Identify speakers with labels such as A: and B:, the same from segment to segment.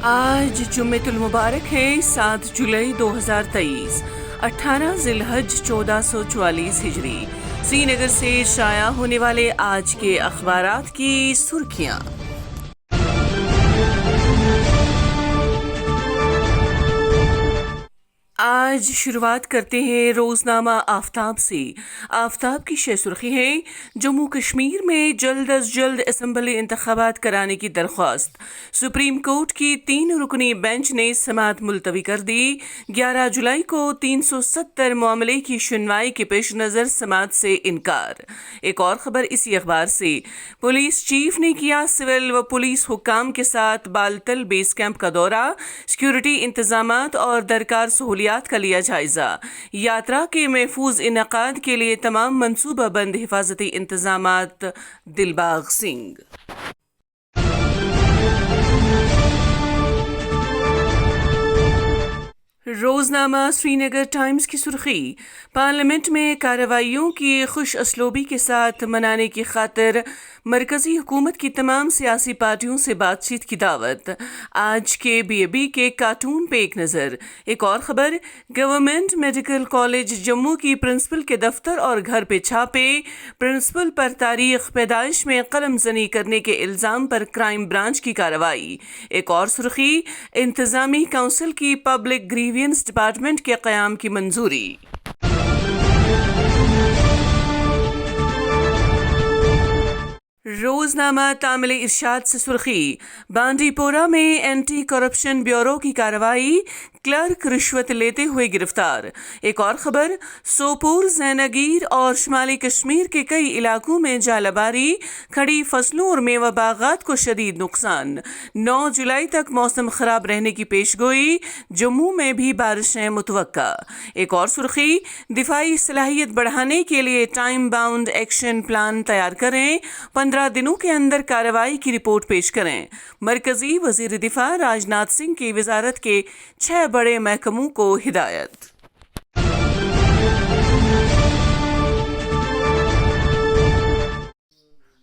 A: آج جمعۃ المبارک ہے 7 جولائی 2023، 18 ذی الحج 1444 ہجری۔ سری نگر سے شائع ہونے والے آج کے اخبارات کی سرخیاں۔ آج شروعات کرتے ہیں روزنامہ آفتاب سے۔ آفتاب کی شہ سرخی ہے: جموں کشمیر میں جلد از جلد اسمبلی انتخابات کرانے کی درخواست۔ سپریم کورٹ کی 3 رکنی بینچ نے سماعت ملتوی کر دی۔ 11 جولائی کو 370 معاملے کی سنوائی کے پیش نظر سماعت سے انکار۔ ایک اور خبر اسی اخبار سے: پولیس چیف نے کیا سول و پولیس حکام کے ساتھ بالتل بیس کیمپ کا دورہ، سیکورٹی انتظامات اور درکار سہولیات کا لیا جائزہ۔ یاترا کے محفوظ انعقاد کے لیے تمام منصوبہ بند حفاظتی انتظامات۔ دلباغ سنگھ۔ روزنامہ سری نگر ٹائمز کی سرخی: پارلیمنٹ میں کارروائیوں کی خوش اسلوبی کے ساتھ منانے کی خاطر مرکزی حکومت کی تمام سیاسی پارٹیوں سے بات چیت کی دعوت۔ آج کے BAB کے کارٹون پہ ایک نظر۔ ایک اور خبر: گورنمنٹ میڈیکل کالج جموں کی پرنسپل کے دفتر اور گھر پہ چھاپے، پرنسپل پر تاریخ پیدائش میں قلم زنی کرنے کے الزام پر کرائم برانچ کی کارروائی۔ ایک اور سرخی: انتظامی کونسل کی پبلک گریوینس ڈپارٹمنٹ کے قیام کی منظوری۔ روزنامہ تامل ارشاد سے سرخی: بانڈی پورہ میں اینٹی کرپشن بیورو کی کارروائی، کلرک رشوت لیتے ہوئے گرفتار۔ ایک اور خبر: سوپور، زینگیر اور شمالی کشمیر کے کئی علاقوں میں ژالہ باری، کھڑی فصلوں اور میوہ باغات کو شدید نقصان۔ 9 جولائی تک موسم خراب رہنے کی پیش گوئی، جموں میں بھی بارشیں متوقع۔ ایک اور سرخی: دفاعی صلاحیت بڑھانے کے لیے ٹائم باؤنڈ ایکشن پلان تیار کریں، 15 دنوں کے اندر کارروائی کی رپورٹ پیش کریں۔ مرکزی وزیر دفاع راج ناتھ سنگھ کی وزارت کے 6 بڑے محکموں کو ہدایت۔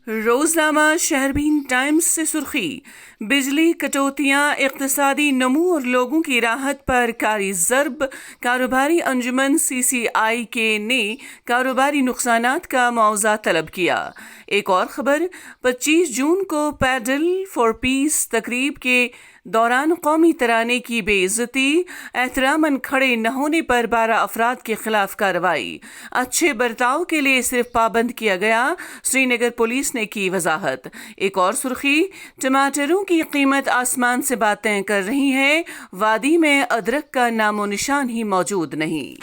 A: روزنامہ شہربین ٹائمز سے سرخی: بجلی کٹوتیاں اقتصادی نمو اور لوگوں کی راحت پر کاری ضرب، کاروباری انجمن CCI نے کاروباری نقصانات کا معاوضہ طلب کیا۔ ایک اور خبر: 25 جون کو پیڈل فار پیس تقریب کے دوران قومی ترانے کی بے عزتی، احتراماً کھڑے نہ ہونے پر 12 افراد کے خلاف کارروائی۔ اچھے برتاؤ کے لیے صرف پابند کیا گیا، سری نگر پولیس نے کی وضاحت۔ ایک اور سرخی: ٹماٹروں کی قیمت آسمان سے باتیں کر رہی ہے، وادی میں ادرک کا نام و نشان ہی موجود نہیں۔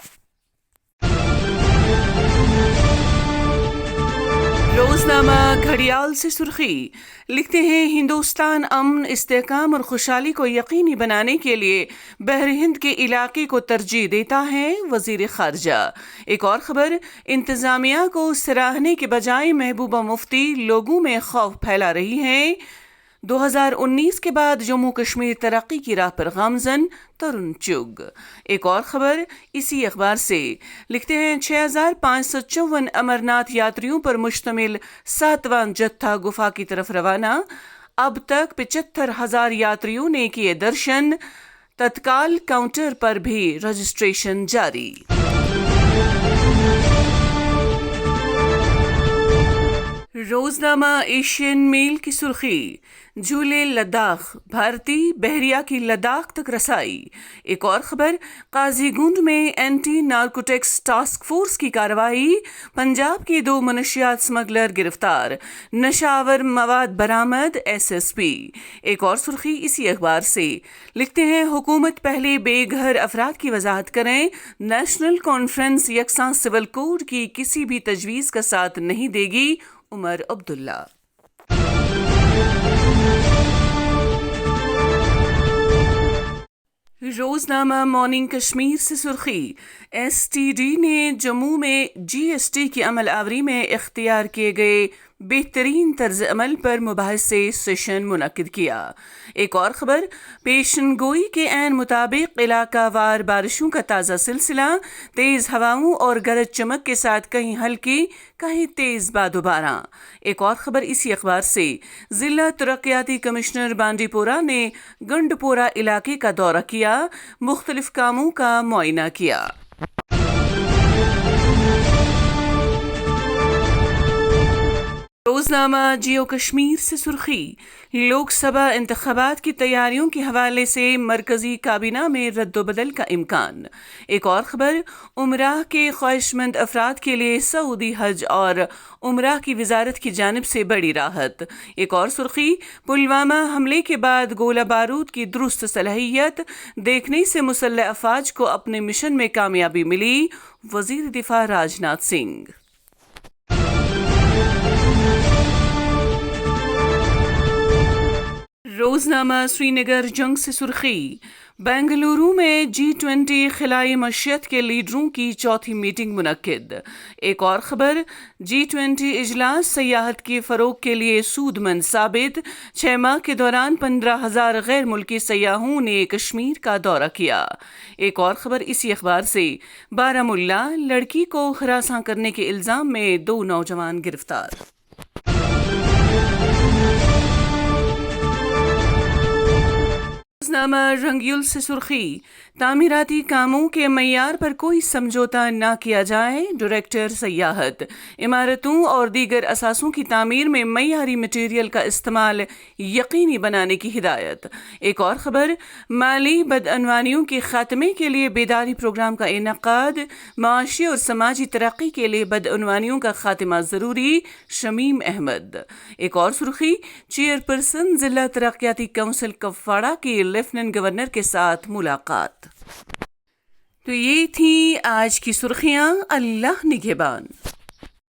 A: روزنامہ گھڑیال سے سرخی لکھتے ہیں: ہندوستان امن، استحکام اور خوشحالی کو یقینی بنانے کے لیے بحر ہند کے علاقے کو ترجیح دیتا ہے، وزیر خارجہ۔ ایک اور خبر: انتظامیہ کو سراہنے کے بجائے محبوبہ مفتی لوگوں میں خوف پھیلا رہی ہیں۔ 2019 کے بعد جموں کشمیر ترقی کی راہ پر گامزن، ترون چگ۔ ایک اور خبر اسی اخبار سے لکھتے ہیں: 6554 امرناتھ یاتریوں پر مشتمل 7واں جتھا گفا کی طرف روانہ، اب تک 75,000 یاتریوں نے کیے درشن، تتکال کاؤنٹر پر بھی رجسٹریشن جاری۔ روزنامہ ایشین میل کی سرخی: جھولے لداخ، بھارتی بحریہ کی لداخ تک رسائی۔ ایک اور خبر: قاضی گنڈ میں اینٹی نارکوٹکس ٹاسک فورس کی کارروائی، پنجاب کے 2 منشیات سمگلر گرفتار، نشہ آور مواد برآمد، SSP۔ ایک اور سرخی اسی اخبار سے لکھتے ہیں: حکومت پہلے بے گھر افراد کی وضاحت کریں، نیشنل کانفرنس یکساں سول کوڈ کی کسی بھی تجویز کا ساتھ نہیں دے گی، عمر عبداللہ۔ روزنامہ مارننگ کشمیر سے سرخی: STD نے جموں میں GST کی عمل آوری میں اختیار کیے گئے بہترین طرز عمل پر مباحثے سیشن منعقد کیا۔ ایک اور خبر، پیشن گوئی کے عین مطابق علاقہ وار بارشوں کا تازہ سلسلہ، تیز ہواؤں اور گرج چمک کے ساتھ کہیں ہلکی کہیں تیز باد و باراں۔ ایک اور خبر اسی اخبار سے، ضلع ترقیاتی کمشنر بانڈی پورہ نے گنڈ پورہ علاقے کا دورہ کیا، مختلف کاموں کا معائنہ کیا۔ روزنامہ جیو کشمیر سے سرخی، لوک سبھا انتخابات کی تیاریوں کے حوالے سے مرکزی کابینہ میں رد و بدل کا امکان۔ ایک اور خبر، عمرہ کے خواہش مند افراد کے لیے سعودی حج اور عمرہ کی وزارت کی جانب سے بڑی راحت۔ ایک اور سرخی، پلوامہ حملے کے بعد گولہ بارود کی درست صلاحیت دیکھنے سے مسلح افواج کو اپنے مشن میں کامیابی ملی، وزیر دفاع راج ناتھ سنگھ۔ روزنامہ سری نگر جنگ سے سرخی، بنگلورو میں G20 خلائی معیشت کے لیڈروں کی چوتھی میٹنگ منعقد۔ ایک اور خبر، G20 اجلاس سیاحت کے فروغ کے لیے سود مند ثابت، 6 ماہ کے دوران 15,000 غیر ملکی سیاحوں نے کشمیر کا دورہ کیا۔ ایک اور خبر اسی اخبار سے، بارہمولہ، لڑکی کو ہراساں کرنے کے الزام میں 2 نوجوان گرفتار۔ روزنامہ رنگیول سے سرخی، تعمیراتی کاموں کے معیار پر کوئی سمجھوتہ نہ کیا جائے، ڈائریکٹر سیاحت، عمارتوں اور دیگر اثاثوں کی تعمیر میں معیاری مٹیریل کا استعمال یقینی بنانے کی ہدایت۔ ایک اور خبر، مالی بدعنوانیوں کے خاتمے کے لیے بیداری پروگرام کا انعقاد، معاشی اور سماجی ترقی کے لیے بدعنوانیوں کا خاتمہ ضروری، شمیم احمد۔ ایک اور سرخی، چیئرپرسن ضلع ترقیاتی کونسل کپواڑہ کی لیفٹیننٹ گورنر کے ساتھ ملاقات۔ تو یہ تھیں آج کی سرخیاں، اللہ نگہبان۔